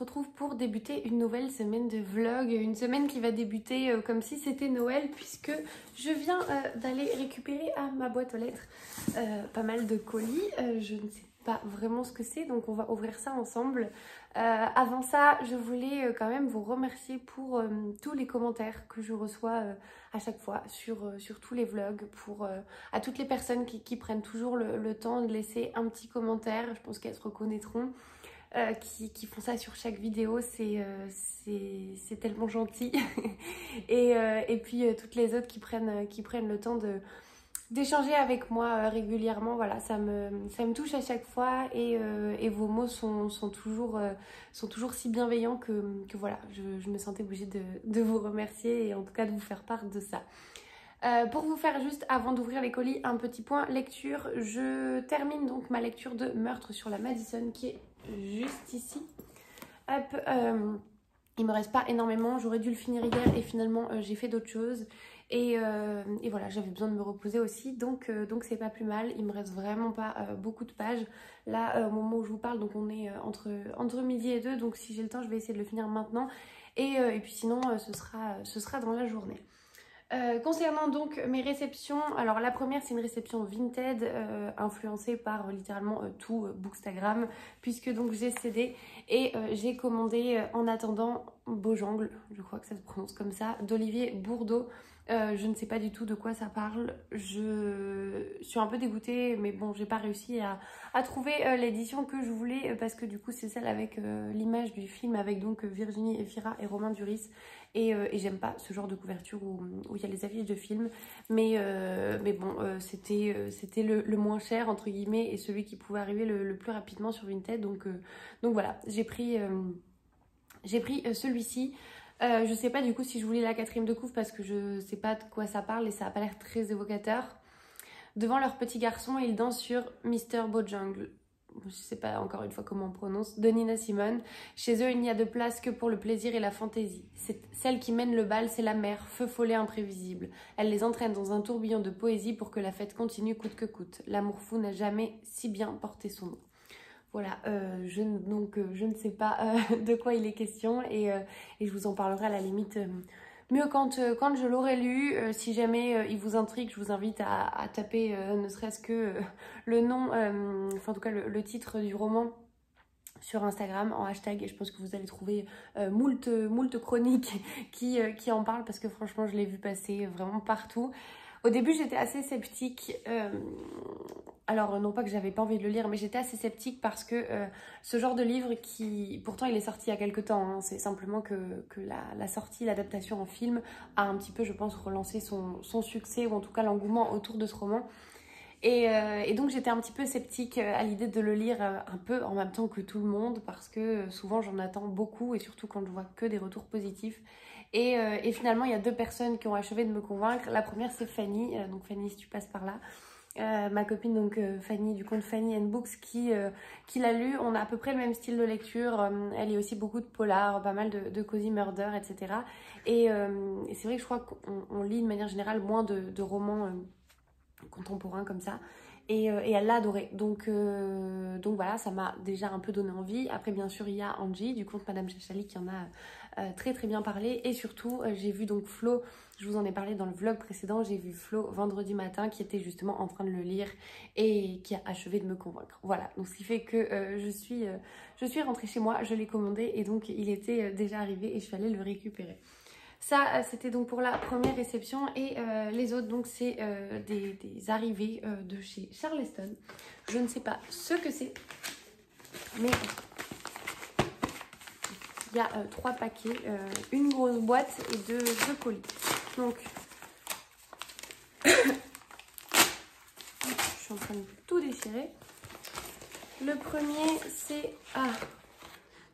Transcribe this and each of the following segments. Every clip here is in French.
retrouve pour débuter une nouvelle semaine de vlog, une semaine qui va débuter comme si c'était Noël puisque je viens d'aller récupérer à ma boîte aux lettres pas mal de colis. Je ne sais pas vraiment ce que c'est, donc on va ouvrir ça ensemble. Avant ça, je voulais quand même vous remercier pour tous les commentaires que je reçois à chaque fois sur tous les vlogs, à toutes les personnes qui prennent toujours le temps de laisser un petit commentaire. Je pense qu'elles se reconnaîtront. Qui font ça sur chaque vidéo, c'est tellement gentil. et puis toutes les autres qui prennent le temps d'échanger avec moi régulièrement, voilà, ça me touche à chaque fois et vos mots sont toujours si bienveillants que voilà, je me sentais obligée de vous remercier et en tout cas de vous faire part de ça. Pour vous faire juste, avant d'ouvrir les colis, un petit point lecture. Je termine donc ma lecture de Meurtre sur la Madison qui est juste ici. Hop, il me reste pas énormément, j'aurais dû le finir hier et finalement j'ai fait d'autres choses. Et voilà, j'avais besoin de me reposer aussi, donc c'est pas plus mal. Il me reste vraiment pas beaucoup de pages. Là, au moment où je vous parle, donc on est entre midi et 2, donc si j'ai le temps, je vais essayer de le finir maintenant. Et puis sinon, ce sera dans la journée. Concernant donc mes réceptions, alors la première c'est une réception Vinted influencée par littéralement tout Bookstagram, puisque donc j'ai cédé et j'ai commandé en attendant Beaujangle, je crois que ça se prononce comme ça, d'Olivier Bourdeau. Je ne sais pas du tout de quoi ça parle, je suis un peu dégoûtée, mais bon, j'ai pas réussi à trouver l'édition que je voulais parce que du coup c'est celle avec l'image du film avec donc Virginie Efira et Romain Duris. Et j'aime pas ce genre de couverture où il y a les affiches de films, mais bon, c'était le moins cher entre guillemets et celui qui pouvait arriver le plus rapidement sur Vinted, donc voilà, j'ai pris celui-ci. Je sais pas du coup si je voulais la quatrième de couve parce que je sais pas de quoi ça parle et ça a pas l'air très évocateur. Devant leur petit garçon, ils dansent sur Mr. Bojangles. Je sais pas encore une fois comment on prononce, de Nina Simone. Chez eux, il n'y a de place que pour le plaisir et la fantaisie. Celle qui mène le bal, c'est la mère, feu follet imprévisible. Elle les entraîne dans un tourbillon de poésie pour que la fête continue coûte que coûte. L'amour fou n'a jamais si bien porté son nom. Voilà, je ne sais pas de quoi il est question et je vous en parlerai à la limite mieux quand je l'aurai lu. Si jamais il vous intrigue, je vous invite à taper ne serait-ce que le nom, enfin en tout cas le titre du roman sur Instagram en hashtag, et je pense que vous allez trouver moult chroniques qui en parlent parce que franchement je l'ai vu passer vraiment partout. Au début j'étais assez sceptique, alors non pas que j'avais pas envie de le lire, mais j'étais assez sceptique parce que ce genre de livre qui, pourtant il est sorti il y a quelques temps, hein, c'est simplement que la sortie, l'adaptation en film a un petit peu, je pense, relancé son succès, ou en tout cas l'engouement autour de ce roman. Et donc j'étais un petit peu sceptique à l'idée de le lire un peu en même temps que tout le monde parce que souvent j'en attends beaucoup et surtout quand je vois que des retours positifs. Et finalement il y a deux personnes qui ont achevé de me convaincre. La première c'est Fanny, donc Fanny si tu passes par là. Ma copine donc Fanny du compte Fanny and Books qui l'a lu. On a à peu près le même style de lecture, elle lit aussi beaucoup de polar, pas mal de cozy murder, etc. Et c'est vrai que je crois qu'on lit de manière générale moins de romans contemporains comme ça. Et elle l'a adoré. Donc voilà, ça m'a déjà un peu donné envie. Après bien sûr il y a Angie du compte Madame Chachali qui en a très bien parlé. Et surtout j'ai vu donc Flo, je vous en ai parlé dans le vlog précédent, j'ai vu Flo vendredi matin qui était justement en train de le lire et qui a achevé de me convaincre. Voilà, donc ce qui fait que je suis rentrée chez moi, je l'ai commandé et donc il était déjà arrivé et je suis allée le récupérer. Ça, c'était donc pour la première réception et les autres, donc c'est des arrivées de chez Charleston. Je ne sais pas ce que c'est, mais il y a 3 paquets, une grosse boîte et deux colis. Donc, je suis en train de tout déchirer. Le premier, c'est... Ah,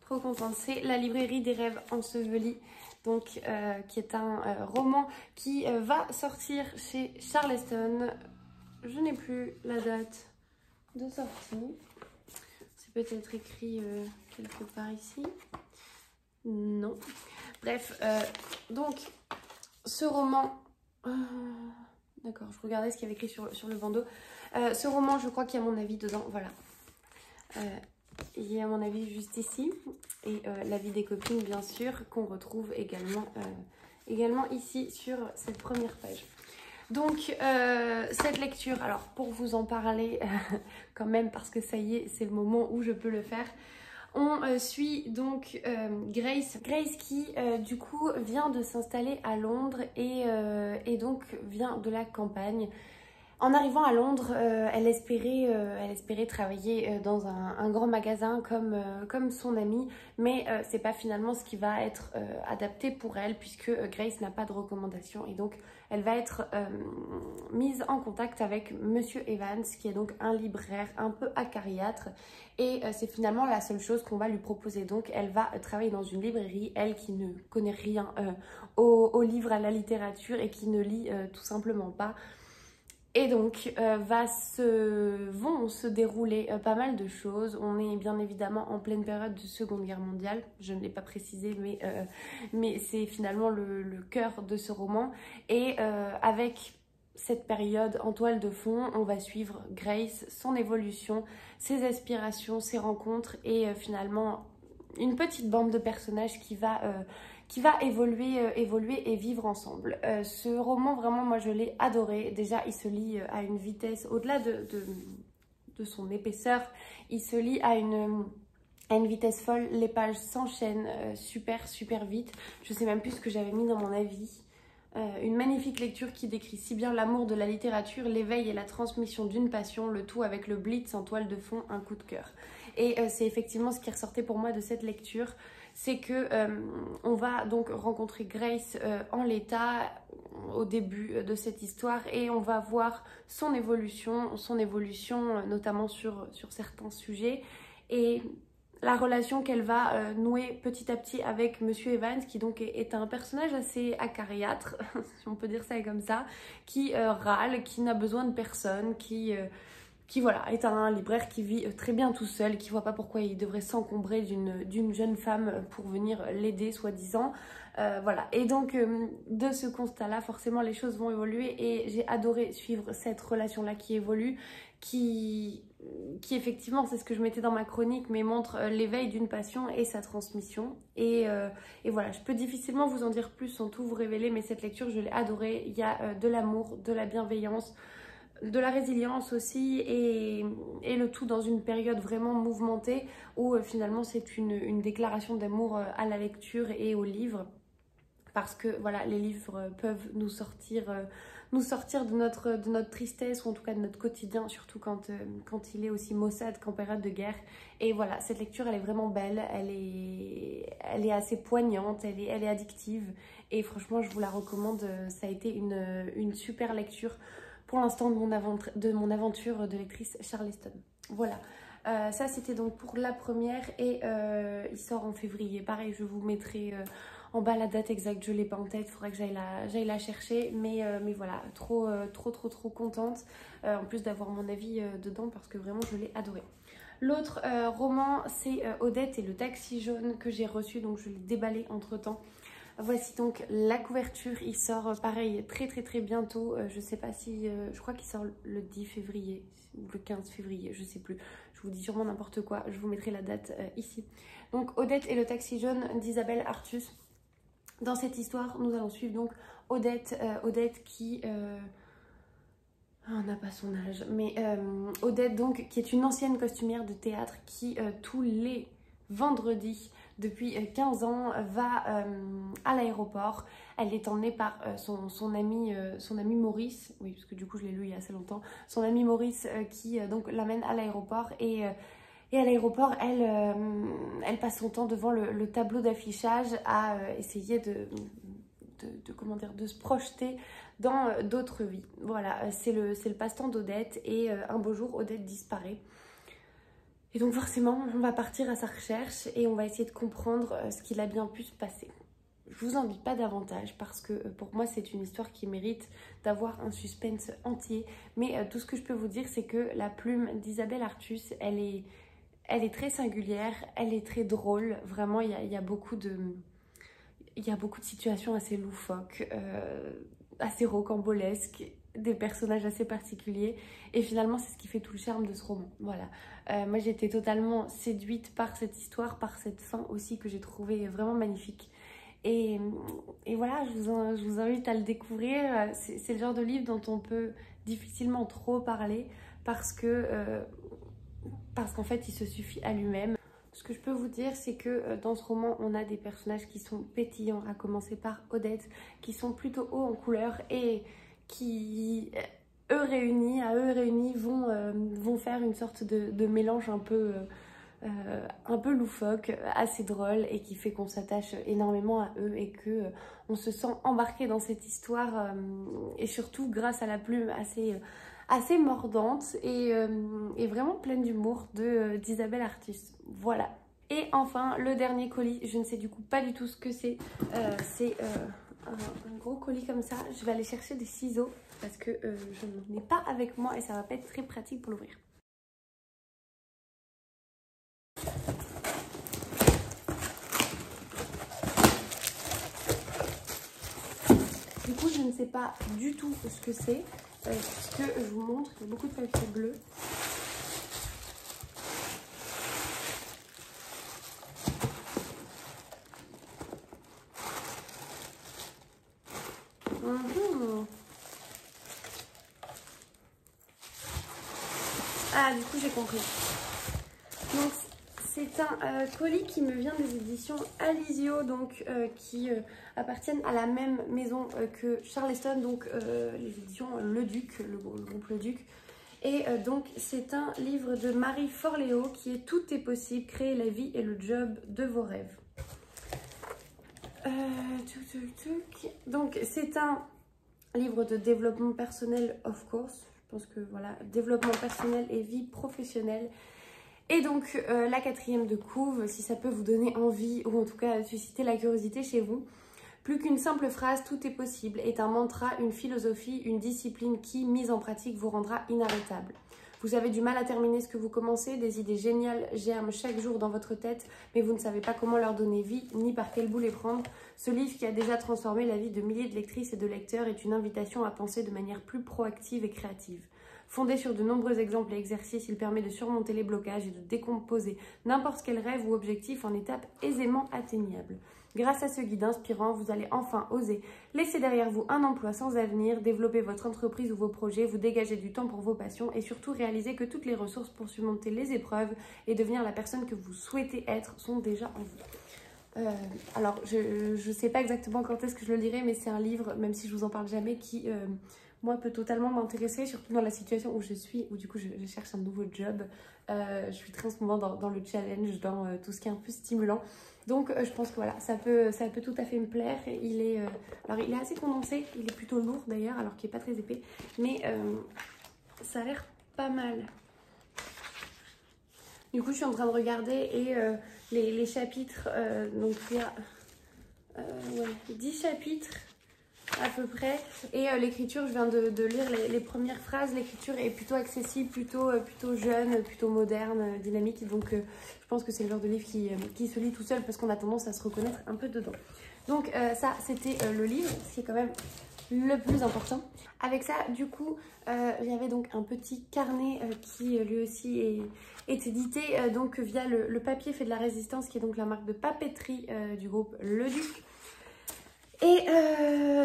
trop contente, c'est La librairie des rêves ensevelis. Donc, qui est un roman qui va sortir chez Charleston. Je n'ai plus la date de sortie. C'est peut-être écrit quelque part ici. Non. Bref, donc, ce roman... D'accord, je regardais ce qu'il y avait écrit sur le bandeau. Ce roman, je crois qu'il y a mon avis dedans, voilà. il y a mon avis juste ici. Et l'avis des copines, bien sûr, qu'on retrouve également ici sur cette première page. Donc, cette lecture, alors pour vous en parler quand même, parce que ça y est, c'est le moment où je peux le faire. On suit donc Grace. Grace qui, du coup, vient de s'installer à Londres et donc vient de la campagne. En arrivant à Londres, elle espérait travailler dans un grand magasin comme son amie, mais c'est pas finalement ce qui va être adapté pour elle puisque Grace n'a pas de recommandation et donc elle va être mise en contact avec Monsieur Evans qui est donc un libraire un peu acariâtre et c'est finalement la seule chose qu'on va lui proposer. Donc elle va travailler dans une librairie, elle qui ne connaît rien aux livres, à la littérature et qui ne lit tout simplement pas. Et donc, vont se dérouler pas mal de choses. On est bien évidemment en pleine période de Seconde Guerre mondiale. Je ne l'ai pas précisé, mais c'est finalement le cœur de ce roman. Et avec cette période en toile de fond, on va suivre Grace, son évolution, ses aspirations, ses rencontres et finalement une petite bande de personnages qui va évoluer et vivre ensemble. Ce roman, vraiment, moi, je l'ai adoré. Déjà, il se lit à une vitesse, au-delà de son épaisseur, il se lit à une vitesse folle. Les pages s'enchaînent super vite. Je sais même plus ce que j'avais mis dans mon avis. Une magnifique lecture qui décrit si bien l'amour de la littérature, l'éveil et la transmission d'une passion, le tout avec le blitz en toile de fond, un coup de cœur. Et c'est effectivement ce qui ressortait pour moi de cette lecture, c'est que on va donc rencontrer Grace en l'état au début de cette histoire et on va voir son évolution notamment sur certains sujets et la relation qu'elle va nouer petit à petit avec Monsieur Evans, qui donc est un personnage assez acariâtre, si on peut dire ça comme ça, qui râle, qui n'a besoin de personne, qui voilà, est un libraire qui vit très bien tout seul, qui voit pas pourquoi il devrait s'encombrer d'une jeune femme pour venir l'aider, soi-disant. Voilà, et donc de ce constat-là, forcément les choses vont évoluer et j'ai adoré suivre cette relation-là qui évolue, qui effectivement, c'est ce que je mettais dans ma chronique, mais montre l'éveil d'une passion et sa transmission. Et voilà, je peux difficilement vous en dire plus sans tout vous révéler, mais cette lecture, je l'ai adorée. Il y a de l'amour, de la bienveillance, de la résilience aussi, et le tout dans une période vraiment mouvementée où finalement c'est une déclaration d'amour à la lecture et aux livres. Parce que voilà, les livres peuvent nous sortir de notre tristesse ou en tout cas de notre quotidien, surtout quand il est aussi maussade qu'en période de guerre. Et voilà, cette lecture, elle est vraiment belle, elle est assez poignante, elle est addictive. Et franchement, je vous la recommande, ça a été une super lecture pour l'instant de mon aventure de lectrice Charleston. Voilà. Ça c'était donc pour la première et il sort en février. Pareil, je vous mettrai en bas la date exacte, je ne l'ai pas en tête, il faudrait que j'aille la chercher. Mais voilà, trop contente. En plus d'avoir mon avis dedans parce que vraiment je l'ai adoré. L'autre roman, c'est Odette et le taxi jaune que j'ai reçu, donc je l'ai déballé entre temps. Voici donc la couverture, il sort pareil très bientôt, je sais pas si, je crois qu'il sort le 10 février ou le 15 février, je sais plus, je vous dis sûrement n'importe quoi, je vous mettrai la date ici. Donc Odette et le taxi jaune d'Isabelle Artus. Dans cette histoire, nous allons suivre donc Odette qui... on n'a pas son âge, mais Odette donc qui est une ancienne costumière de théâtre qui tous les vendredis depuis 15 ans va à l'aéroport. Elle est emmenée par son ami Maurice, oui parce que du coup je l'ai lu il y a assez longtemps, son ami Maurice qui donc l'amène à l'aéroport et à l'aéroport elle passe son temps devant le tableau d'affichage à essayer de se projeter dans d'autres vies. Voilà, c'est le passe-temps d'Odette et un beau jour Odette disparaît. Et donc forcément, on va partir à sa recherche et on va essayer de comprendre ce qu'il a bien pu se passer. Je vous en dis pas davantage parce que pour moi c'est une histoire qui mérite d'avoir un suspense entier. Mais tout ce que je peux vous dire c'est que la plume d'Isabelle Artus, elle est très singulière, elle est très drôle. Vraiment, il y a beaucoup de situations assez loufoques, assez rocambolesques. des personnages assez particuliers. Et finalement, c'est ce qui fait tout le charme de ce roman. Voilà. Moi, j'ai été totalement séduite par cette histoire, par cette fin aussi que j'ai trouvée vraiment magnifique. Et, et voilà, je vous invite à le découvrir. C'est le genre de livre dont on peut difficilement trop parler parce qu'en fait, il se suffit à lui-même. Ce que je peux vous dire, c'est que dans ce roman, on a des personnages qui sont pétillants, à commencer par Odette, qui sont plutôt hauts en couleur et qui, eux réunis, vont faire une sorte de mélange un peu loufoque, assez drôle et qui fait qu'on s'attache énormément à eux et que on se sent embarqué dans cette histoire et surtout grâce à la plume assez mordante et vraiment pleine d'humour d'Isabelle Artus. Voilà. Et enfin, le dernier colis, je ne sais du coup pas du tout ce que c'est. C'est un gros colis comme ça. Je vais aller chercher des ciseaux parce que je n'en ai pas avec moi et ça va pas être très pratique pour l'ouvrir. Du coup, je ne sais pas du tout ce que c'est. Puisque je vous montre, il y a beaucoup de papier bleu. Ah, du coup, j'ai compris. Donc, c'est un colis qui me vient des éditions Alizio, donc qui appartiennent à la même maison que Charleston, donc les éditions Le Duc, le groupe Le Duc. Et donc, c'est un livre de Marie Forleo qui est Tout est possible, créer la vie et le job de vos rêves. Donc, c'est un livre de développement personnel, of course. Je pense que voilà, développement personnel et vie professionnelle. Et donc, la quatrième de couve, si ça peut vous donner envie ou en tout cas susciter la curiosité chez vous. Plus qu'une simple phrase, tout est possible, est un mantra, une philosophie, une discipline qui, mise en pratique, vous rendra inarrêtable. Vous avez du mal à terminer ce que vous commencez, des idées géniales germent chaque jour dans votre tête, mais vous ne savez pas comment leur donner vie, ni par quel bout les prendre. Ce livre qui a déjà transformé la vie de milliers de lectrices et de lecteurs est une invitation à penser de manière plus proactive et créative. Fondé sur de nombreux exemples et exercices, il permet de surmonter les blocages et de décomposer n'importe quel rêve ou objectif en étapes aisément atteignables. Grâce à ce guide inspirant, vous allez enfin oser laisser derrière vous un emploi sans avenir, développer votre entreprise ou vos projets, vous dégager du temps pour vos passions et surtout réaliser que toutes les ressources pour surmonter les épreuves et devenir la personne que vous souhaitez être sont déjà en vous. Alors, je ne sais pas exactement quand est-ce que je le lirai, mais c'est un livre, même si je vous en parle jamais, qui, moi, peut totalement m'intéresser, surtout dans la situation où je suis, où du coup, je cherche un nouveau job. Je suis très en ce moment dans le challenge, dans tout ce qui est un peu stimulant. Donc, je pense que voilà, ça peut tout à fait me plaire. Alors, il est assez condensé, il est plutôt lourd d'ailleurs, alors qu'il n'est pas très épais. Mais ça a l'air pas mal. Du coup, je suis en train de regarder et les chapitres, donc il y a 10 chapitres à peu près. Et l'écriture, je viens de lire les premières phrases. L'écriture est plutôt accessible, plutôt jeune, plutôt moderne, dynamique. Donc, je pense que c'est le genre de livre qui se lit tout seul parce qu'on a tendance à se reconnaître un peu dedans. Donc, ça, c'était le livre, ce qui est quand même le plus important. Avec ça, du coup, j'avais donc un petit carnet qui lui aussi est édité donc via le papier fait de la résistance, qui est donc la marque de papeterie du groupe Le Duc. Et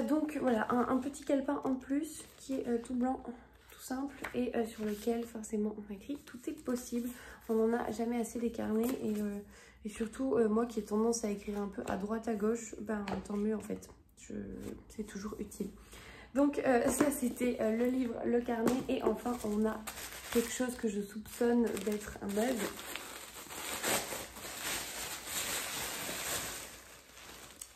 donc voilà, un petit calepin en plus qui est tout blanc, tout simple, et sur lequel forcément on a écrit tout est possible. On n'en a jamais assez des carnets et surtout moi qui ai tendance à écrire un peu à droite à gauche, ben tant mieux en fait, c'est toujours utile. Donc ça c'était le livre, le carnet, et enfin on a quelque chose que je soupçonne d'être un mug.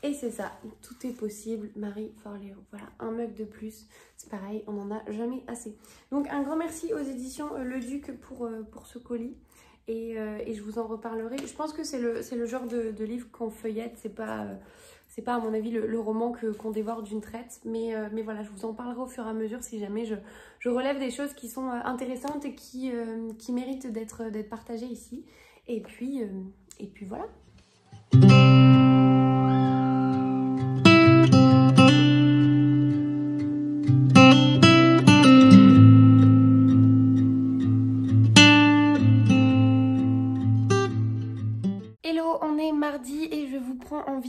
Et c'est ça, tout est possible, Marie Forleo. Voilà, un mug de plus, c'est pareil, on n'en a jamais assez. Donc un grand merci aux éditions Le Duc pour ce colis. Et je vous en reparlerai. Je pense que c'est le genre de livre qu'on feuillette, c'est pas à mon avis le roman qu'on dévore d'une traite. Mais voilà, je vous en parlerai au fur et à mesure si jamais je relève des choses qui sont intéressantes et qui méritent d'être partagées ici. Et puis voilà.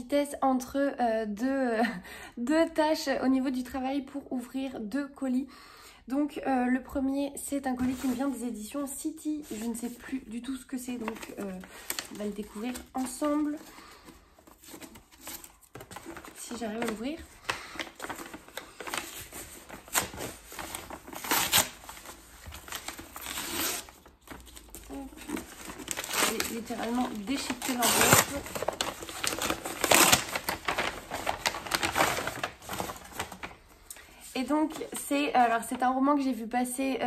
vitesse entre deux tâches au niveau du travail pour ouvrir 2 colis. Donc le premier, c'est un colis qui me vient des éditions City. Je ne sais plus du tout ce que c'est, donc on va le découvrir ensemble. Si j'arrive à l'ouvrir. J'ai littéralement déchiqueté l'enveloppe. Et donc c'est un roman que j'ai vu passer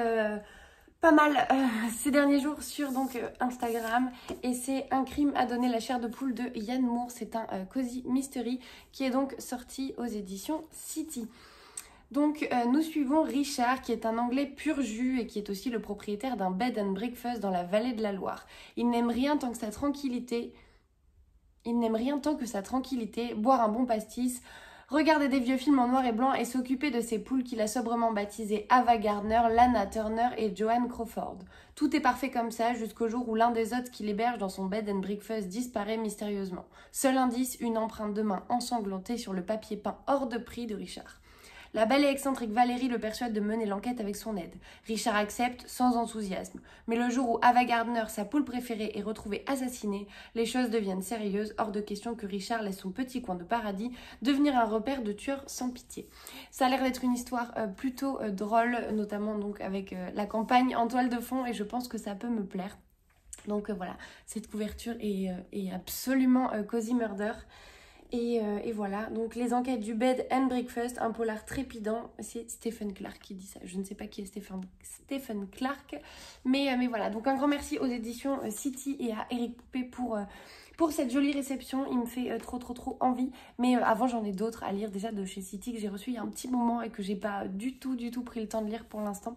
pas mal ces derniers jours sur Instagram, et c'est Un crime à donner la chair de poule de Yann Moore. C'est un cozy mystery qui est donc sorti aux éditions City. Donc nous suivons Richard, qui est un Anglais pur jus et qui est aussi le propriétaire d'un bed and breakfast dans la vallée de la Loire. Il n'aime rien tant que sa tranquillité, boire un bon pastis, regarder des vieux films en noir et blanc et s'occuper de ses poules qu'il a sobrement baptisées Ava Gardner, Lana Turner et Joanne Crawford. Tout est parfait comme ça jusqu'au jour où l'un des hôtes qui l'héberge dans son bed and breakfast disparaît mystérieusement. Seul indice, une empreinte de main ensanglantée sur le papier peint hors de prix de Richard. La belle et excentrique Valérie le persuade de mener l'enquête avec son aide. Richard accepte sans enthousiasme. Mais le jour où Ava Gardner, sa poule préférée, est retrouvée assassinée, les choses deviennent sérieuses, hors de question que Richard laisse son petit coin de paradis devenir un repère de tueurs sans pitié. Ça a l'air d'être une histoire plutôt drôle, notamment donc avec la campagne en toile de fond, et je pense que ça peut me plaire. Donc voilà, cette couverture est absolument cozy murder. Et voilà, donc les enquêtes du bed and breakfast, un polar trépidant, c'est Stephen Clark qui dit ça. Je ne sais pas qui est Stephen Clark, mais voilà. Donc un grand merci aux éditions City et à Eric Poupé pour cette jolie réception. Il me fait trop envie, mais avant j'en ai d'autres à lire déjà de chez City que j'ai reçu il y a un petit moment et que j'ai pas du tout pris le temps de lire pour l'instant.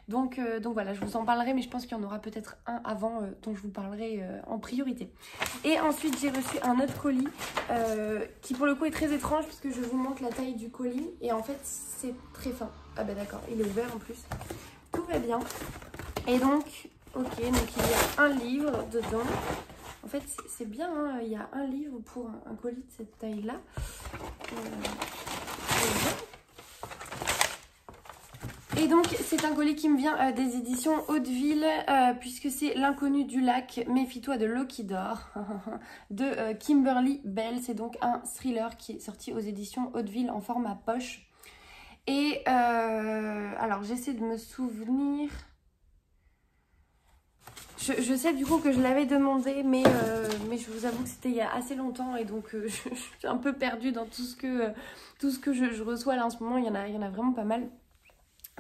Donc voilà, je vous en parlerai, mais je pense qu'il y en aura peut-être un avant dont je vous parlerai en priorité. Et ensuite, j'ai reçu un autre colis qui pour le coup est très étrange parce que je vous montre la taille du colis et en fait c'est très fin. Ah bah d'accord, il est ouvert en plus. Tout va bien. Et donc, ok, donc il y a un livre dedans. En fait, c'est bien, hein, il y a un livre pour un colis de cette taille-là. Et donc c'est un colis qui me vient des éditions Hauteville, puisque c'est L'inconnu du lac, méfie-toi de l'eau qui dort de Kimberly Bell. C'est donc un thriller qui est sorti aux éditions Hauteville en format poche. Et alors j'essaie de me souvenir. Je sais du coup que je l'avais demandé, mais je vous avoue que c'était il y a assez longtemps et donc je suis un peu perdue dans tout ce que je reçois là en ce moment. Il y en a vraiment pas mal.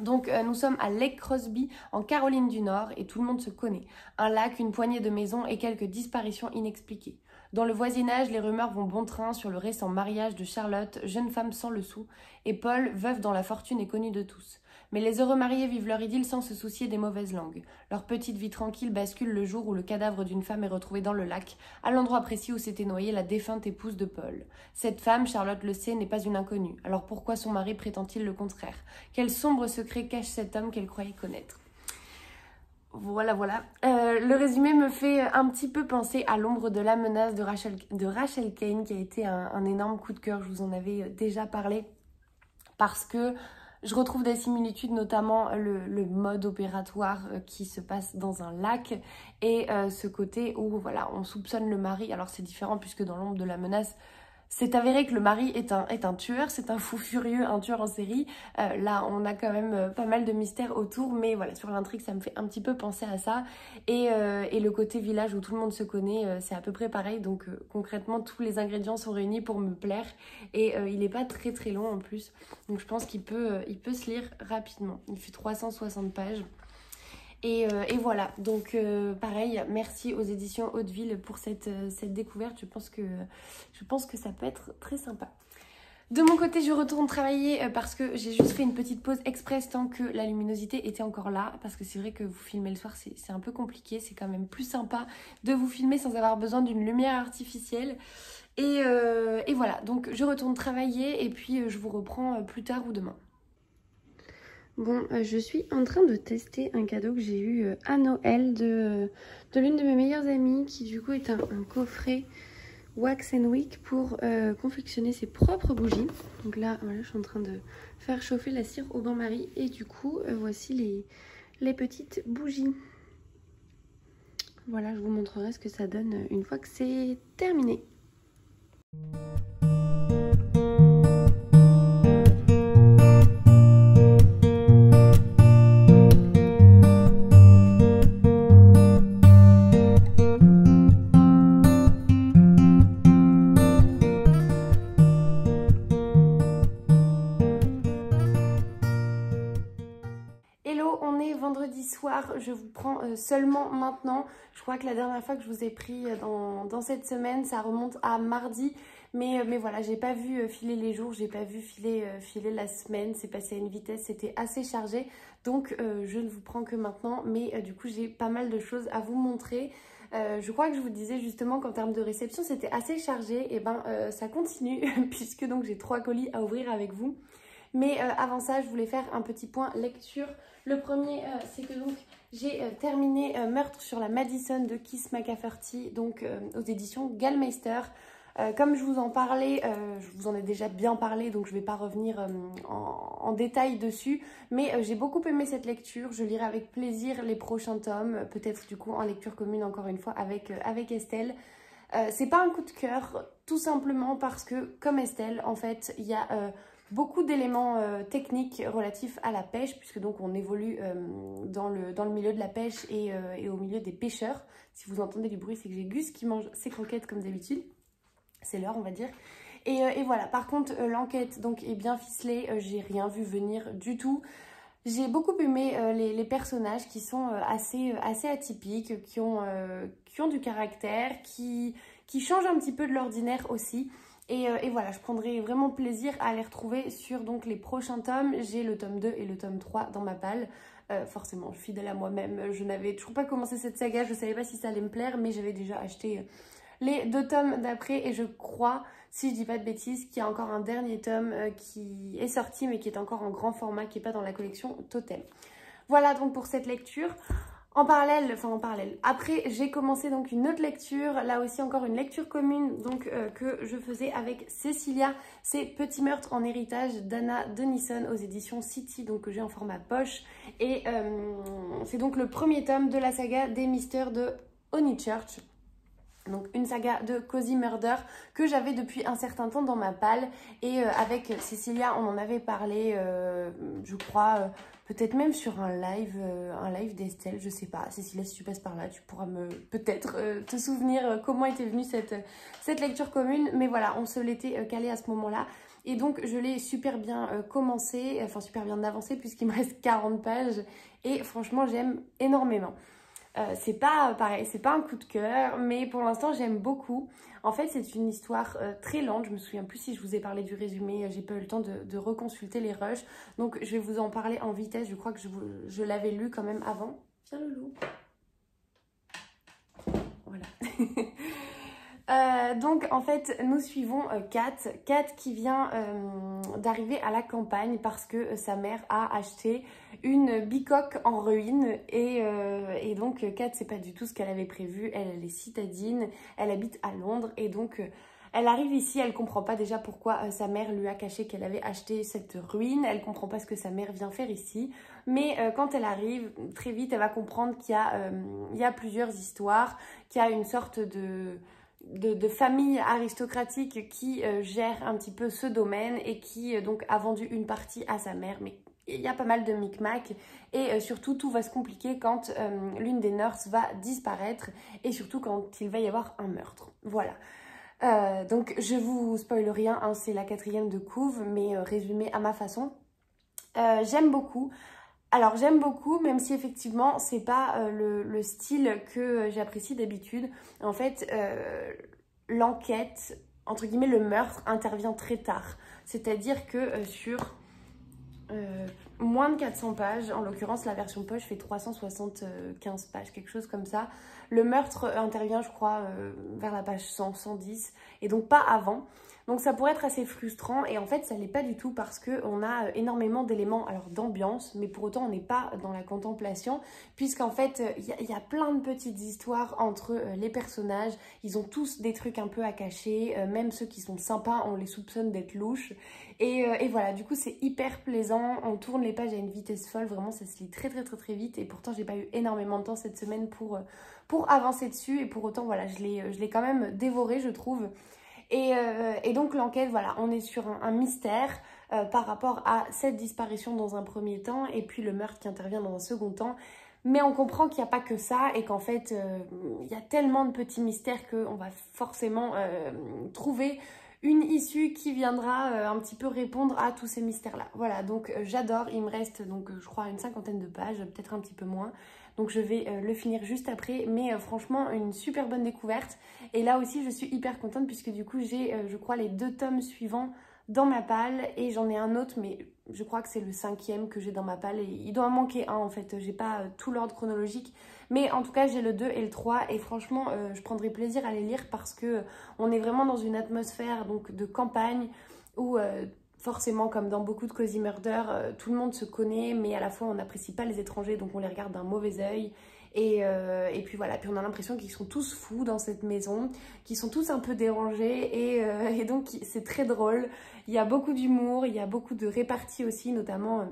Donc nous sommes à Lake Crosby en Caroline du Nord et tout le monde se connaît. Un lac, une poignée de maisons et quelques disparitions inexpliquées. Dans le voisinage, les rumeurs vont bon train sur le récent mariage de Charlotte, jeune femme sans le sou, et Paul, veuf dont la fortune est connue de tous. Mais les heureux mariés vivent leur idylle sans se soucier des mauvaises langues. Leur petite vie tranquille bascule le jour où le cadavre d'une femme est retrouvé dans le lac, à l'endroit précis où s'était noyée la défunte épouse de Paul. Cette femme, Charlotte le sait, n'est pas une inconnue. Alors pourquoi son mari prétend-il le contraire? Quel sombre secret cache cet homme qu'elle croyait connaître? Voilà. Le résumé me fait un petit peu penser à L'ombre de la menace de Rachel Caine, qui a été un énorme coup de cœur. Je vous en avais déjà parlé parce que je retrouve des similitudes, notamment le mode opératoire qui se passe dans un lac et ce côté où voilà, on soupçonne le mari. Alors c'est différent puisque dans L'ombre de la menace, c'est avéré que le mari est un tueur, c'est un fou furieux, un tueur en série. Là, on a quand même pas mal de mystères autour, mais voilà, sur l'intrigue, ça me fait un petit peu penser à ça. Et le côté village où tout le monde se connaît, c'est à peu près pareil. Donc concrètement, tous les ingrédients sont réunis pour me plaire. Et il n'est pas très long en plus. Donc je pense qu'il peut se lire rapidement. Il fait 360 pages. Et voilà, donc pareil, merci aux éditions Hauteville pour cette découverte. Je pense que ça peut être très sympa. De mon côté, je retourne travailler parce que j'ai juste fait une petite pause express tant que la luminosité était encore là. Parce que c'est vrai que vous filmez le soir, c'est un peu compliqué. C'est quand même plus sympa de vous filmer sans avoir besoin d'une lumière artificielle. Et voilà, donc je retourne travailler et puis je vous reprends plus tard ou demain. Bon, je suis en train de tester un cadeau que j'ai eu à Noël de l'une de mes meilleures amies qui du coup est un coffret Wax and Wick pour confectionner ses propres bougies. Donc là, voilà, je suis en train de faire chauffer la cire au bain-marie et du coup, voici les petites bougies. Voilà, je vous montrerai ce que ça donne une fois que c'est terminé. Hello, on est vendredi soir, je vous prends seulement maintenant. Je crois que la dernière fois que je vous ai pris dans cette semaine, ça remonte à mardi. Mais voilà, j'ai pas vu filer les jours, j'ai pas vu filer la semaine. C'est passé à une vitesse, c'était assez chargé. Donc je ne vous prends que maintenant. Mais du coup, j'ai pas mal de choses à vous montrer. Je crois que je vous disais justement qu'en termes de réception, c'était assez chargé. Et ben ça continue puisque donc j'ai 3 colis à ouvrir avec vous. Mais avant ça, je voulais faire un petit point lecture. Le premier, c'est que donc j'ai terminé Meurtre sur la Madison de Kiss McCafferty, donc aux éditions Gallmeister. Comme je vous en parlais, je vous en ai déjà bien parlé, donc je ne vais pas revenir en détail dessus. Mais j'ai beaucoup aimé cette lecture, je lirai avec plaisir les prochains tomes, peut-être du coup en lecture commune encore une fois avec Estelle. C'est pas un coup de cœur, tout simplement parce que comme Estelle, en fait, il y a beaucoup d'éléments techniques relatifs à la pêche, puisque donc on évolue dans le milieu de la pêche et au milieu des pêcheurs. Si vous entendez du bruit, c'est que j'ai Gus qui mange ses croquettes comme d'habitude. C'est l'heure, on va dire. Et voilà, par contre, l'enquête donc est bien ficelée, j'ai rien vu venir du tout. J'ai beaucoup aimé les personnages qui sont assez atypiques, qui ont du caractère, qui changent un petit peu de l'ordinaire aussi. Et voilà, je prendrai vraiment plaisir à les retrouver sur donc les prochains tomes. J'ai le tome 2 et le tome 3 dans ma palle. Forcément, fidèle à moi-même, je n'avais toujours pas commencé cette saga, je ne savais pas si ça allait me plaire, mais j'avais déjà acheté les 2 tomes d'après. Et je crois, si je dis pas de bêtises, qu'il y a encore un dernier tome qui est sorti, mais qui est encore en grand format, qui n'est pas dans la collection Totem. Voilà donc pour cette lecture. En parallèle, après j'ai commencé donc une autre lecture, là aussi encore une lecture commune donc que je faisais avec Cécilia, c'est Petit meurtre en héritage d'Anna Denison aux éditions City, donc que j'ai en format poche. Et c'est donc le premier tome de la saga des mystères de Honeychurch. Donc une saga de Cozy Murder que j'avais depuis un certain temps dans ma palle. Et avec Cécilia, on en avait parlé, je crois, peut-être même sur un live d'Estelle, je sais pas. Cécilia, si tu passes par là, tu pourras peut-être te souvenir comment était venue cette lecture commune. Mais voilà, on se l'était calé à ce moment-là. Et donc, je l'ai super bien commencé, enfin super bien avancé puisqu'il me reste 40 pages. Et franchement, j'aime énormément. C'est pas pareil, c'est pas un coup de cœur, mais pour l'instant j'aime beaucoup. En fait, c'est une histoire très lente. Je me souviens plus si je vous ai parlé du résumé, j'ai pas eu le temps de reconsulter les rushs. Donc je vais vous en parler en vitesse, je crois que je l'avais lu quand même avant. Viens le loup. Voilà. Donc en fait nous suivons Kat qui vient d'arriver à la campagne parce que sa mère a acheté une bicoque en ruine et donc Kat c'est pas du tout ce qu'elle avait prévu. Elle est citadine, elle habite à Londres et donc elle arrive ici, elle comprend pas déjà pourquoi sa mère lui a caché qu'elle avait acheté cette ruine, elle comprend pas ce que sa mère vient faire ici, mais quand elle arrive, très vite elle va comprendre qu'il y a plusieurs histoires, qu'il y a une sorte de famille aristocratique qui gère un petit peu ce domaine et qui donc a vendu une partie à sa mère, mais il y a pas mal de micmac et surtout tout va se compliquer quand l'une des nurses va disparaître et surtout quand il va y avoir un meurtre. Voilà. Donc je vous spoil rien, hein, c'est la 4e de couve, mais résumé à ma façon. J'aime beaucoup. Alors j'aime beaucoup, même si effectivement c'est pas le style que j'apprécie d'habitude. En fait, l'enquête, entre guillemets le meurtre, intervient très tard. C'est-à-dire que sur moins de 400 pages, en l'occurrence la version poche fait 375 pages, quelque chose comme ça. Le meurtre intervient je crois vers la page 100, 110 et donc pas avant. Donc ça pourrait être assez frustrant et en fait ça l'est pas du tout parce qu'on a énormément d'éléments alors d'ambiance, mais pour autant on n'est pas dans la contemplation puisqu'en fait il y a plein de petites histoires entre les personnages. Ils ont tous des trucs un peu à cacher, même ceux qui sont sympas on les soupçonne d'être louches. Et voilà, du coup c'est hyper plaisant, on tourne les pages à une vitesse folle, vraiment ça se lit très vite et pourtant j'ai pas eu énormément de temps cette semaine pour avancer dessus et pour autant voilà je l'ai quand même dévoré je trouve. Et donc l'enquête, voilà, on est sur un mystère par rapport à cette disparition dans un premier temps et puis le meurtre qui intervient dans un second temps. Mais on comprend qu'il n'y a pas que ça et qu'en fait, il y a tellement de petits mystères qu'on va forcément trouver une issue qui viendra un petit peu répondre à tous ces mystères-là. Voilà, donc j'adore, il me reste donc je crois une 50aine de pages, peut-être un petit peu moins. Donc je vais le finir juste après, mais franchement une super bonne découverte. Et là aussi je suis hyper contente puisque du coup j'ai je crois les 2 tomes suivants dans ma palle et j'en ai un autre mais je crois que c'est le 5e que j'ai dans ma palle et il doit en manquer un en fait, j'ai pas tout l'ordre chronologique mais en tout cas j'ai le 2 et le 3 et franchement je prendrai plaisir à les lire parce que on est vraiment dans une atmosphère donc de campagne où forcément, comme dans beaucoup de Cozy Murder, tout le monde se connaît, mais à la fois on n'apprécie pas les étrangers, donc on les regarde d'un mauvais œil. Et puis voilà, puis on a l'impression qu'ils sont tous fous dans cette maison, qu'ils sont tous un peu dérangés, et donc c'est très drôle. Il y a beaucoup d'humour, il y a beaucoup de réparties aussi, notamment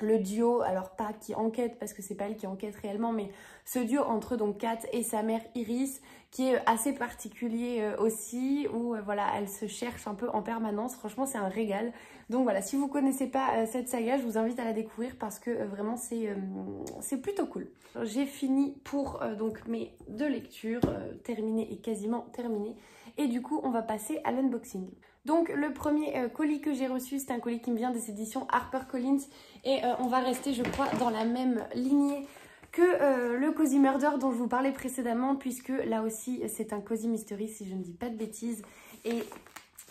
le duo, alors pas qui enquête parce que c'est pas elle qui enquête réellement, mais ce duo entre donc Kat et sa mère Iris qui est assez particulier aussi, où voilà, elle se cherche un peu en permanence. Franchement, c'est un régal. Donc voilà, si vous connaissez pas cette saga, je vous invite à la découvrir parce que vraiment c'est plutôt cool. J'ai fini pour donc mes 2 lectures terminées et quasiment terminées. Et du coup, on va passer à l'unboxing. Donc le premier colis que j'ai reçu, c'est un colis qui me vient des éditions HarperCollins et on va rester je crois dans la même lignée que le Cozy Murder dont je vous parlais précédemment puisque là aussi c'est un Cozy Mystery si je ne dis pas de bêtises et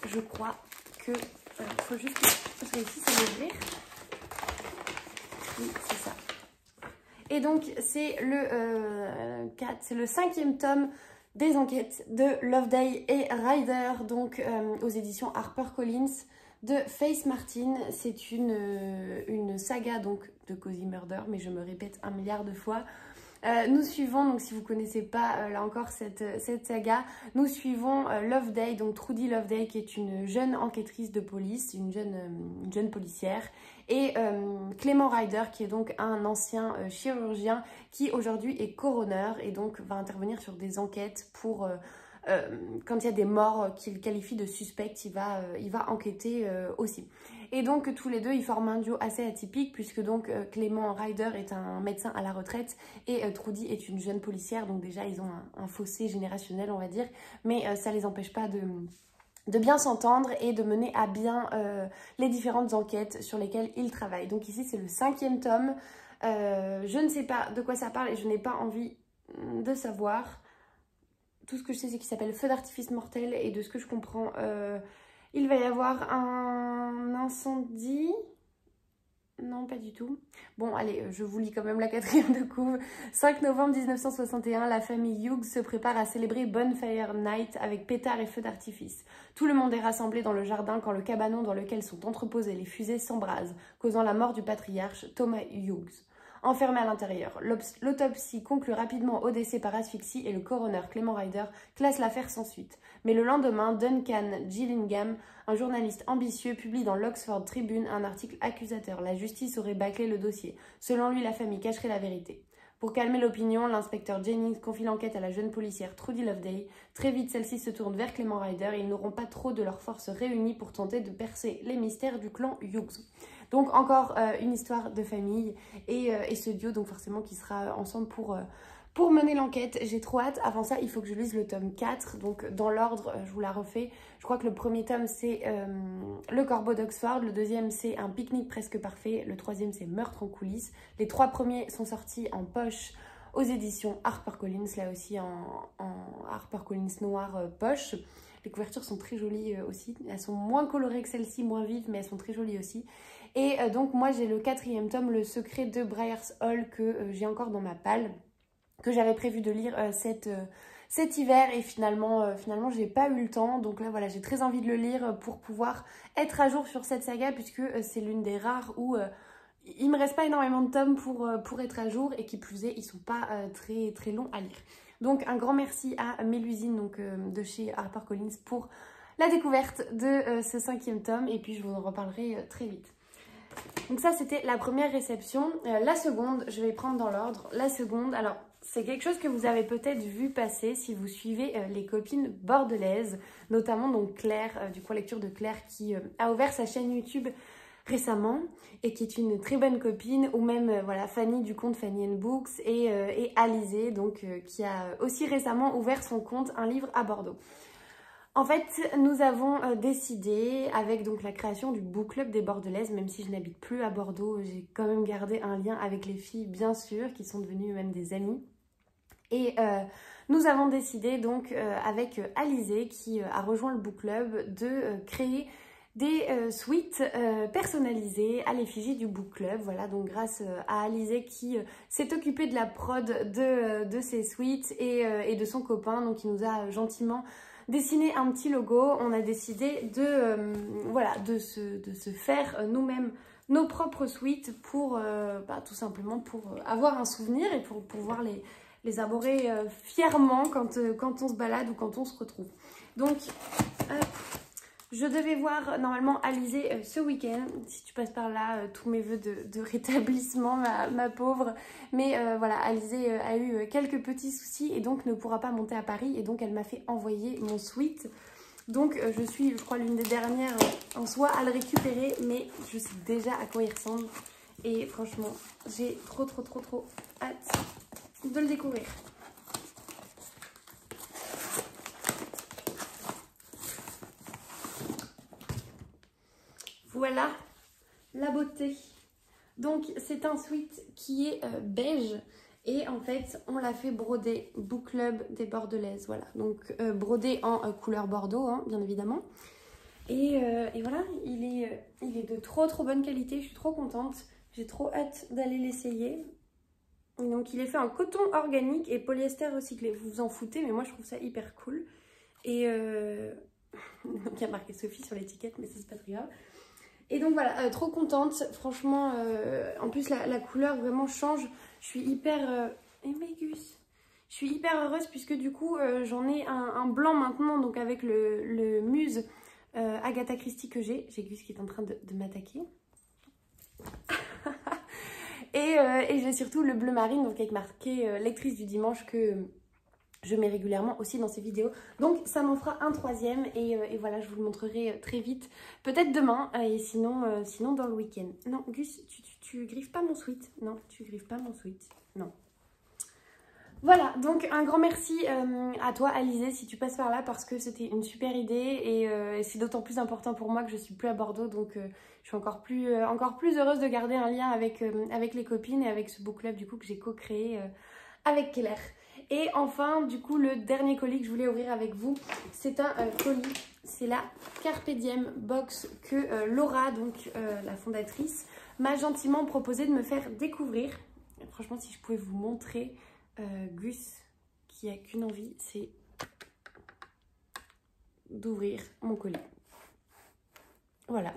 je crois que faut juste que je réussisse à l'ouvrir. Oui, c'est ça. Et donc c'est le 5e tome des enquêtes de Loveday et Ryder, donc aux éditions HarperCollins de Faith Martin. C'est une saga donc de Cozy Murder, mais je me répète 1 milliard de fois. Nous suivons, donc si vous ne connaissez pas là encore cette saga, nous suivons Loveday, donc Trudy Loveday qui est une jeune enquêtrice de police, une jeune policière, et Clément Ryder qui est donc un ancien chirurgien qui aujourd'hui est coroner et donc va intervenir sur des enquêtes pour... quand il y a des morts qu'il qualifie de suspects, il va enquêter aussi. Et donc tous les deux, ils forment un duo assez atypique puisque donc Clément Ryder est un médecin à la retraite et Trudy est une jeune policière. Donc déjà, ils ont un fossé générationnel, on va dire, mais ça les empêche pas de bien s'entendre et de mener à bien les différentes enquêtes sur lesquelles ils travaillent. Donc ici, c'est le 5e tome. Je ne sais pas de quoi ça parle et je n'ai pas envie de savoir. Tout ce que je sais, c'est qu'il s'appelle Feu d'artifice mortel et de ce que je comprends, il va y avoir un incendie. Non, pas du tout. Bon, allez, je vous lis quand même la 4e de couve. 5 novembre 1961, la famille Hughes se prépare à célébrer Bonfire Night avec pétards et feux d'artifice. Tout le monde est rassemblé dans le jardin quand le cabanon dans lequel sont entreposées les fusées s'embrase, causant la mort du patriarche Thomas Hughes. Enfermé à l'intérieur, l'autopsie conclut rapidement au décès par asphyxie et le coroner Clément Ryder classe l'affaire sans suite. Mais le lendemain, Duncan Gillingham, un journaliste ambitieux, publie dans l'Oxford Tribune un article accusateur. La justice aurait bâclé le dossier. Selon lui, la famille cacherait la vérité. Pour calmer l'opinion, l'inspecteur Jennings confie l'enquête à la jeune policière Trudy Loveday. Très vite, celle-ci se tourne vers Clément Ryder et ils n'auront pas trop de leurs forces réunies pour tenter de percer les mystères du clan Hughes. Donc encore une histoire de famille et ce duo donc forcément qui sera ensemble pour mener l'enquête. J'ai trop hâte. Avant ça, il faut que je lise le tome 4. Donc dans l'ordre, je vous la refais. Je crois que le premier tome c'est Le Corbeau d'Oxford. Le deuxième c'est Un pique-nique presque parfait. Le troisième c'est Meurtre en coulisses. Les 3 premiers sont sortis en poche aux éditions HarperCollins. Là aussi en HarperCollins noir poche. Les couvertures sont très jolies aussi. Elles sont moins colorées que celles-ci, moins vives, mais elles sont très jolies aussi. Et donc moi j'ai le 4e tome, Le secret de Briar's Hall, que j'ai encore dans ma palle, que j'avais prévu de lire cette cet hiver et finalement j'ai pas eu le temps. Donc là voilà, j'ai très envie de le lire pour pouvoir être à jour sur cette saga puisque c'est l'une des rares où il me reste pas énormément de tomes pour être à jour et qui plus est, ils sont pas très longs à lire. Donc un grand merci à Mélusine donc, de chez HarperCollins pour la découverte de ce 5e tome et puis je vous en reparlerai très vite. Donc ça c'était la première réception. La seconde, je vais prendre dans l'ordre. La seconde, alors c'est quelque chose que vous avez peut-être vu passer si vous suivez les copines bordelaises, notamment donc Claire, du coup lecture de Claire qui a ouvert sa chaîne YouTube récemment et qui est une très bonne copine, ou même voilà Fanny du compte Fanny & Books et Alizée donc qui a aussi récemment ouvert son compte Un livre à Bordeaux. En fait, nous avons décidé, avec donc la création du book club des Bordelaises, même si je n'habite plus à Bordeaux, j'ai quand même gardé un lien avec les filles, bien sûr, qui sont devenues même des amies. Et nous avons décidé donc avec Alizée, qui a rejoint le book club, de créer des suites personnalisées à l'effigie du book club. Voilà, donc grâce à Alizée qui s'est occupée de la prod de ces suites et de son copain, donc il nous a gentiment dessiné un petit logo. On a décidé de se faire nous-mêmes nos propres suites pour tout simplement pour avoir un souvenir et pour pouvoir les arborer fièrement quand on se balade ou quand on se retrouve. Donc je devais voir normalement Alizée ce week-end. Si tu passes par là, tous mes voeux de rétablissement, ma pauvre. Mais voilà, Alizée a eu quelques petits soucis et donc ne pourra pas monter à Paris. Et donc elle m'a fait envoyer mon suite. Donc je suis, je crois, l'une des dernières en soi à le récupérer. Mais je sais déjà à quoi il ressemble. Et franchement, j'ai trop hâte de le découvrir. Voilà la beauté. Donc c'est un sweat qui est beige et en fait on l'a fait broder Book Club des Bordelaises. Voilà, donc brodé en couleur bordeaux hein, bien évidemment. Et voilà, il est de trop bonne qualité, je suis trop contente. J'ai trop hâte d'aller l'essayer. Donc il est fait en coton organique et polyester recyclé. Vous vous en foutez mais moi je trouve ça hyper cool. Et il y a marqué Sophie sur l'étiquette mais ça c'est pas très grave. Et donc voilà, trop contente, franchement, en plus la couleur vraiment change, je suis hyper... Gus, je suis hyper heureuse puisque du coup j'en ai un blanc maintenant, donc avec le Muse Agatha Christie que j'ai Gus qui est en train de m'attaquer. et j'ai surtout le bleu marine, donc avec marqué lectrice du dimanche que... je mets régulièrement aussi dans ces vidéos. Donc ça m'en fera un troisième et voilà, je vous le montrerai très vite. Peut-être demain et sinon dans le week-end. Non, Gus, tu griffes pas mon sweat. Non, tu griffes pas mon sweat. Non. Voilà, donc un grand merci à toi Alizée si tu passes par là parce que c'était une super idée et c'est d'autant plus important pour moi que je suis plus à Bordeaux donc je suis encore plus heureuse de garder un lien avec les copines et avec ce book club du coup que j'ai co-créé avec Claire. Et enfin, du coup, le dernier colis que je voulais ouvrir avec vous, c'est un colis. C'est la Carpe Diem box que Laura, donc la fondatrice, m'a gentiment proposé de me faire découvrir. Et franchement, si je pouvais vous montrer Gus, qui a qu'une envie, c'est d'ouvrir mon colis. Voilà.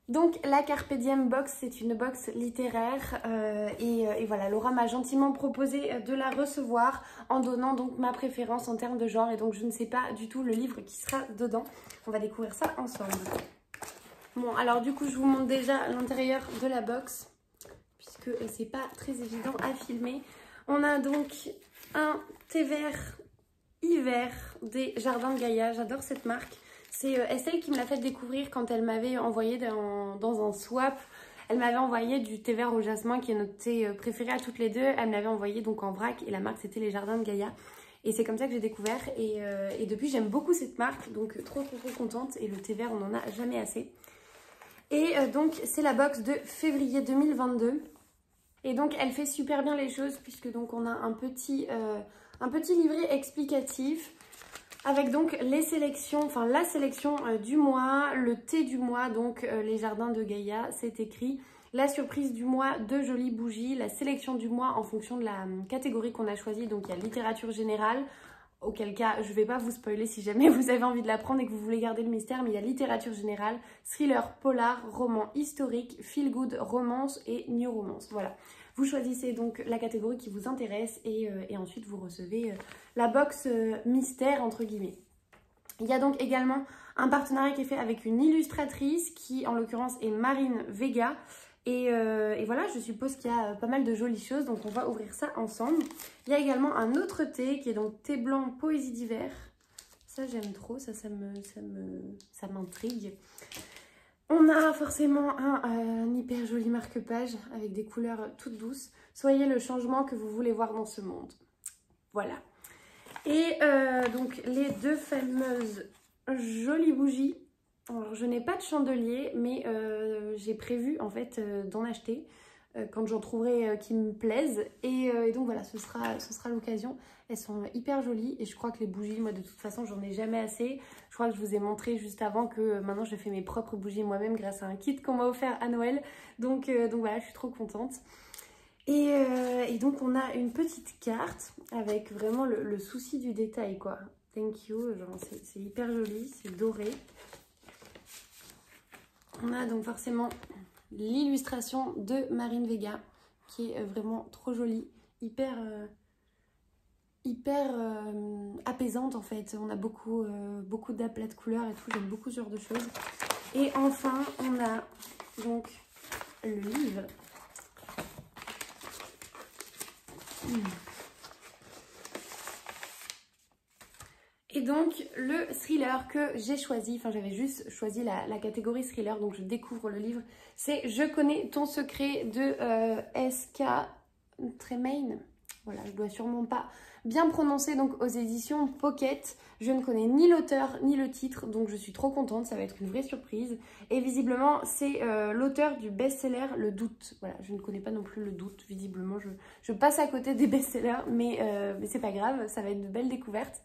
Donc la Carpe Diem box, c'est une box littéraire et voilà, Laura m'a gentiment proposé de la recevoir en donnant donc ma préférence en termes de genre et donc je ne sais pas du tout le livre qui sera dedans. On va découvrir ça ensemble. Bon, alors du coup je vous montre déjà l'intérieur de la box puisque c'est pas très évident à filmer. On a donc un thé vert hiver des Jardins de Gaïa, j'adore cette marque. C'est Estelle qui me l'a fait découvrir quand elle m'avait envoyé dans un swap. Elle m'avait envoyé du thé vert au jasmin qui est notre thé préféré à toutes les deux. Elle me l'avait envoyé donc en vrac et la marque c'était les Jardins de Gaïa. Et c'est comme ça que j'ai découvert et depuis j'aime beaucoup cette marque donc trop contente et le thé vert on n'en a jamais assez. Et donc c'est la box de février 2022 et donc elle fait super bien les choses puisque donc on a un petit livret explicatif. Avec donc les sélections, enfin la sélection du mois, le thé du mois, donc les Jardins de Gaïa, c'est écrit. La surprise du mois, 2 jolies bougies, la sélection du mois en fonction de la catégorie qu'on a choisie. Donc il y a littérature générale, auquel cas je vais pas vous spoiler si jamais vous avez envie de la prendre et que vous voulez garder le mystère, mais il y a littérature générale, thriller, polar, roman historique, feel good, romance et new romance. Voilà. Vous choisissez donc la catégorie qui vous intéresse et ensuite vous recevez la box mystère entre guillemets. Il y a donc également un partenariat qui est fait avec une illustratrice qui en l'occurrence est Marine Vega. Et voilà, je suppose qu'il y a pas mal de jolies choses, donc on va ouvrir ça ensemble. Il y a également un autre thé qui est donc thé blanc poésie d'hiver. Ça j'aime trop, ça m'intrigue. On a forcément un hyper joli marque-page avec des couleurs toutes douces. Soyez le changement que vous voulez voir dans ce monde. Voilà. Et donc les deux fameuses jolies bougies. Alors je n'ai pas de chandelier, mais j'ai prévu en fait d'en acheter quand j'en trouverai qui me plaisent. Et donc voilà, ce sera l'occasion. Elles sont hyper jolies et je crois que les bougies, moi de toute façon j'en ai jamais assez. Je crois que je vous ai montré juste avant que maintenant je fais mes propres bougies moi-même grâce à un kit qu'on m'a offert à Noël. Donc voilà, je suis trop contente. Et donc on a une petite carte avec vraiment le souci du détail quoi. Thank you, genre c'est hyper joli, c'est doré. On a donc forcément l'illustration de Marine Vega qui est vraiment trop jolie, hyper apaisante en fait. On a beaucoup d'aplats de couleurs et tout, j'aime beaucoup ce genre de choses. Et enfin on a donc le livre. Et donc le thriller que j'ai choisi, enfin j'avais juste choisi la catégorie thriller, donc je découvre le livre, c'est Je connais ton secret de S.K. Tremaine. Voilà, je dois sûrement pas bien prononcer, donc aux éditions Pocket. Je ne connais ni l'auteur ni le titre, donc je suis trop contente, ça va être une vraie surprise. Et visiblement c'est l'auteur du best-seller Le Doute. Voilà, je ne connais pas non plus Le Doute, visiblement je passe à côté des best-sellers, mais c'est pas grave, ça va être de belles découvertes.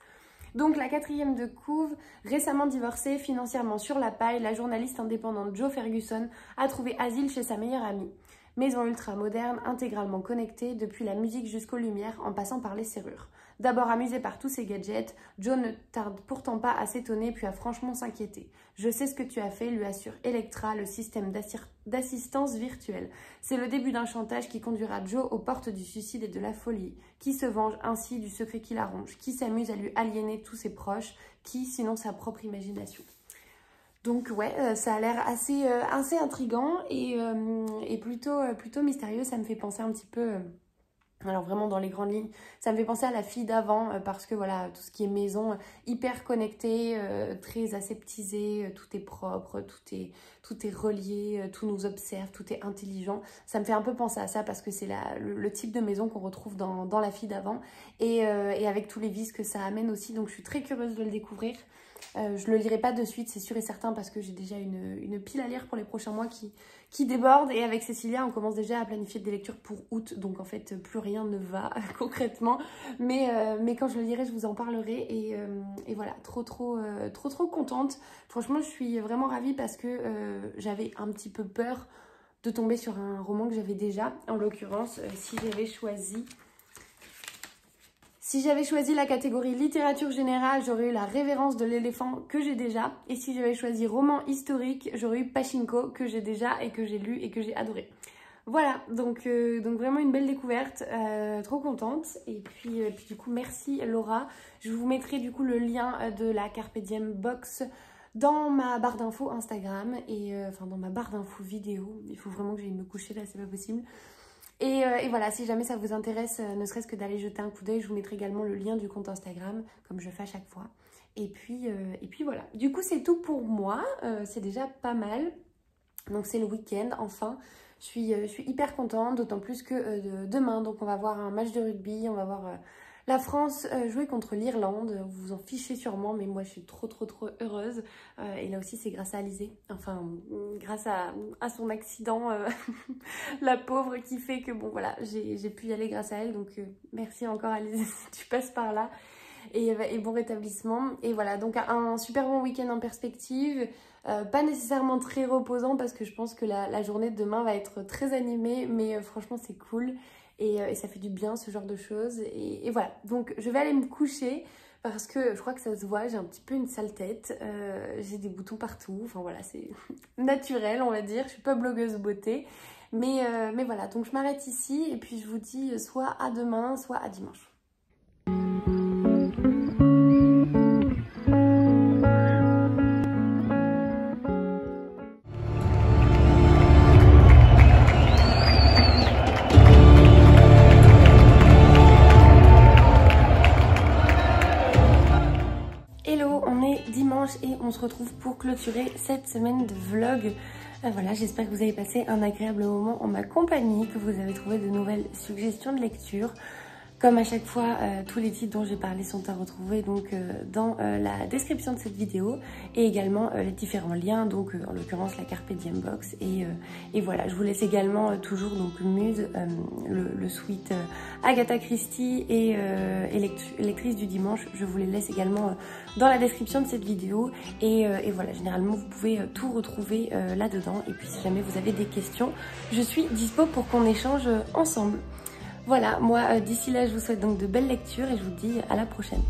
Donc la quatrième de couve, récemment divorcée, financièrement sur la paille, la journaliste indépendante Jo Ferguson a trouvé asile chez sa meilleure amie. Maison ultra moderne, intégralement connectée, depuis la musique jusqu'aux lumières, en passant par les serrures. D'abord amusée par tous ces gadgets, Jo ne tarde pourtant pas à s'étonner puis à franchement s'inquiéter. Je sais ce que tu as fait, lui assure Electra, le système d'assistance virtuelle. C'est le début d'un chantage qui conduira Jo aux portes du suicide et de la folie, qui se venge ainsi du secret qui la ronge, qui s'amuse à lui aliéner tous ses proches, qui, sinon sa propre imagination. Donc ouais, ça a l'air assez intriguant et plutôt mystérieux. Ça me fait penser un petit peu, alors vraiment dans les grandes lignes, ça me fait penser à La fille d'avant parce que voilà, tout ce qui est maison, hyper connecté, très aseptisé, tout est propre, tout est relié, tout nous observe, tout est intelligent. Ça me fait un peu penser à ça parce que c'est le type de maison qu'on retrouve dans La fille d'avant et avec tous les vices que ça amène aussi. Donc je suis très curieuse de le découvrir. Je le lirai pas de suite, c'est sûr et certain, parce que j'ai déjà une pile à lire pour les prochains mois qui déborde. Et avec Cécilia, on commence déjà à planifier des lectures pour août. Donc en fait, plus rien ne va concrètement. Mais quand je le lirai, je vous en parlerai. Et voilà, trop contente. Franchement, je suis vraiment ravie parce que j'avais un petit peu peur de tomber sur un roman que j'avais déjà. En l'occurrence, si j'avais choisi la catégorie littérature générale, j'aurais eu La Révérence de l'éléphant que j'ai déjà. Et si j'avais choisi roman historique, j'aurais eu Pachinko que j'ai déjà et que j'ai lu et que j'ai adoré. Voilà, donc vraiment une belle découverte, trop contente. Et puis du coup, merci Laura. Je vous mettrai du coup le lien de la Carpe Diem Box dans ma barre d'infos Instagram et enfin dans ma barre d'infos vidéo. Il faut vraiment que j'aille me coucher là, c'est pas possible. Et voilà, si jamais ça vous intéresse, ne serait-ce que d'aller jeter un coup d'œil, je vous mettrai également le lien du compte Instagram, comme je fais à chaque fois. Et puis voilà. Du coup, c'est tout pour moi. C'est déjà pas mal. Donc, c'est le week-end, enfin. Je suis hyper contente, d'autant plus que demain, donc on va voir un match de rugby, on va voir la France jouer contre l'Irlande. Vous vous en fichez sûrement, mais moi, je suis trop heureuse. Et là aussi, c'est grâce à Alizé. Enfin, grâce à son accident, la pauvre, qui fait que, bon, voilà, j'ai pu y aller grâce à elle. Donc, merci encore, Alizé, si tu passes par là. Et bon rétablissement. Et voilà, donc un super bon week-end en perspective. Pas nécessairement très reposant parce que je pense que la journée de demain va être très animée. Mais franchement, c'est cool. Et ça fait du bien, ce genre de choses. Et voilà, donc je vais aller me coucher. parce que je crois que ça se voit, j'ai un petit peu une sale tête, j'ai des boutons partout, enfin voilà, c'est naturel on va dire, je suis pas blogueuse beauté, mais voilà, donc je m'arrête ici et puis je vous dis soit à demain, soit à dimanche. Hello, on est dimanche et on se retrouve pour clôturer cette semaine de vlog. Voilà, j'espère que vous avez passé un agréable moment en ma compagnie, que vous avez trouvé de nouvelles suggestions de lecture. Comme à chaque fois, tous les titres dont j'ai parlé sont à retrouver donc dans la description de cette vidéo et également les différents liens, donc en l'occurrence la Carpe Diem Box et voilà. Je vous laisse également toujours donc Muse, le suite Agatha Christie et Lectrice du dimanche. Je vous les laisse également dans la description de cette vidéo et voilà. Généralement vous pouvez tout retrouver là-dedans et puis si jamais vous avez des questions, je suis dispo pour qu'on échange ensemble. Voilà, moi d'ici là je vous souhaite donc de belles lectures et je vous dis à la prochaine.